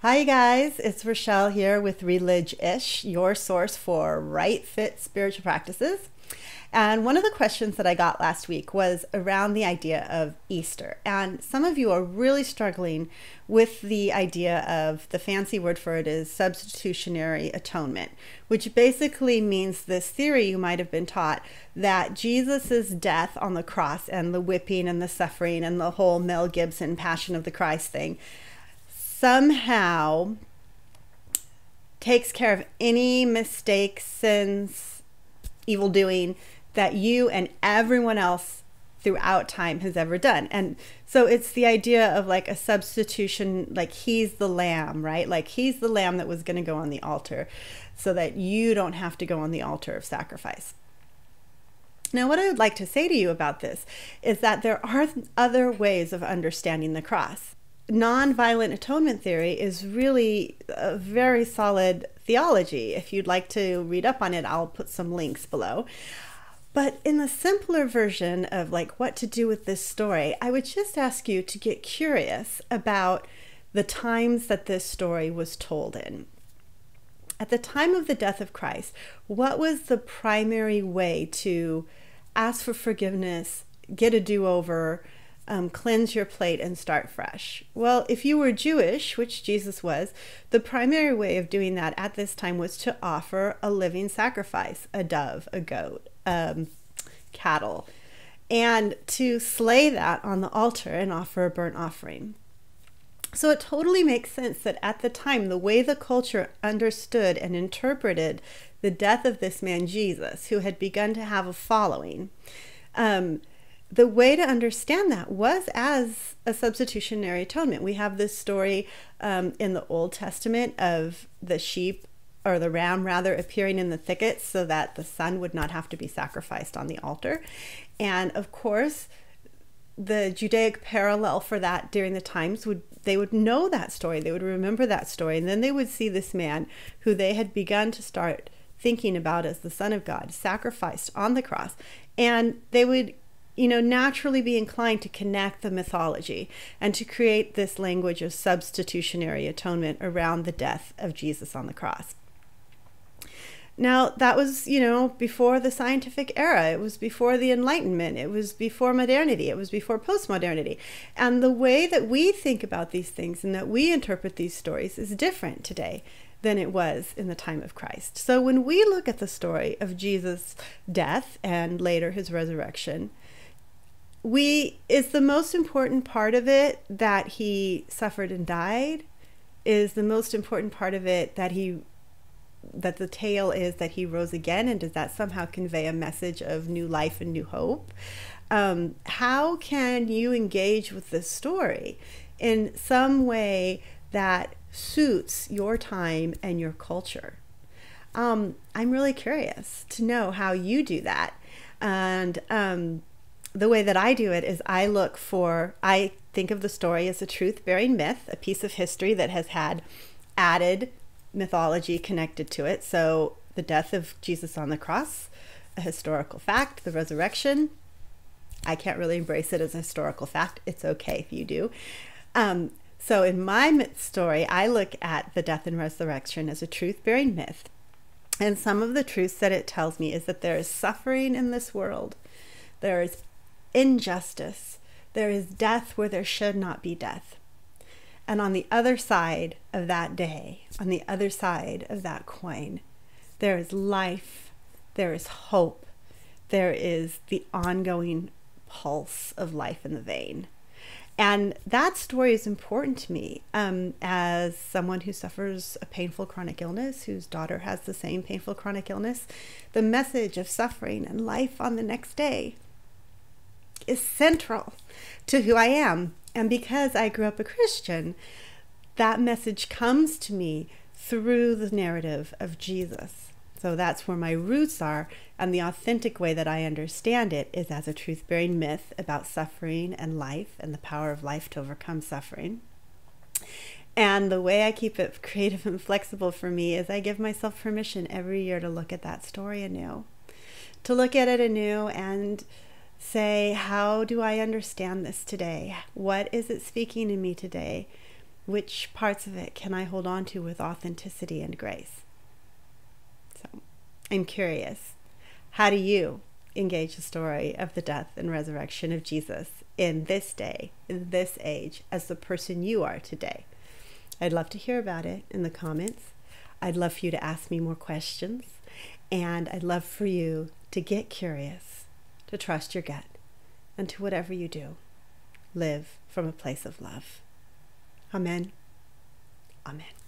Hi guys, it's Rachelle here with Relig-ish, your source for right fit spiritual practices. And one of the questions that I got last week was around the idea of Easter. And some of you are really struggling with the idea of, the fancy word for it is substitutionary atonement, which basically means this theory you might have been taught that Jesus's death on the cross and the whipping and the suffering and the whole Mel Gibson Passion of the Christ thing somehow takes care of any mistakes, sins, evil doing that you and everyone else throughout time has ever done. And so it's the idea of like a substitution, like he's the lamb, right? Like he's the lamb that was going to go on the altar so that you don't have to go on the altar of sacrifice. Now, what I would like to say to you about this is that there are other ways of understanding the cross. Nonviolent atonement theory is really a very solid theology. If you'd like to read up on it, I'll put some links below. But in the simpler version of like what to do with this story, I would just ask you to get curious about the times that this story was told in. At the time of the death of Christ, what was the primary way to ask for forgiveness, get a do-over, cleanse your plate and start fresh? Well, if you were Jewish, which Jesus was, the primary way of doing that at this time was to offer a living sacrifice, a dove, a goat, cattle, and to slay that on the altar and offer a burnt offering. So it totally makes sense that at the time, the way the culture understood and interpreted the death of this man Jesus, who had begun to have a following, the way to understand that was as a substitutionary atonement. We have this story in the Old Testament of the sheep, or the ram rather, appearing in the thickets so that the son would not have to be sacrificed on the altar. And of course, the Judaic parallel for that during the times they would know that story, they would remember that story, and then they would see this man who they had begun to start thinking about as the Son of God, sacrificed on the cross, and they would naturally be inclined to connect the mythology and to create this language of substitutionary atonement around the death of Jesus on the cross. Now, that was, before the scientific era. It was before the Enlightenment. It was before modernity. It was before postmodernity. And the way that we think about these things and that we interpret these stories is different today than it was in the time of Christ. So when we look at the story of Jesus' death and later his resurrection, is the most important part of it that he suffered and died? Is the most important part of it that the tale is that he rose again? And does that somehow convey a message of new life and new hope? How can you engage with this story in some way that suits your time and your culture? I'm really curious to know how you do that. And the way that I do it is I think of the story as a truth-bearing myth, a piece of history that has had added mythology connected to it. So the death of Jesus on the cross, a historical fact. The resurrection, I can't really embrace it as a historical fact. It's okay if you do. So in my myth story, I look at the death and resurrection as a truth-bearing myth. And some of the truths that it tells me is that there is suffering in this world. There is injustice. There is death where there should not be death. And on the other side of that day, on the other side of that coin, there is life, there is hope, there is the ongoing pulse of life in the vein. And that story is important to me as someone who suffers a painful chronic illness, whose daughter has the same painful chronic illness. The message of suffering and life on the next day is central to who I am. And because I grew up a Christian, that message comes to me through the narrative of Jesus. So that's where my roots are, and the authentic way that I understand it is as a truth-bearing myth about suffering and life and the power of life to overcome suffering. And the way I keep it creative and flexible for me is I give myself permission every year to look at that story anew, to look at it anew and say, how do I understand this today? What is it speaking to me today? Which parts of it can I hold on to with authenticity and grace? So I'm curious. How do you engage the story of the death and resurrection of Jesus in this day, in this age, as the person you are today? I'd love to hear about it in the comments. I'd love for you to ask me more questions. And I'd love for you to get curious, to trust your gut, and to whatever you do, live from a place of love. Amen. Amen.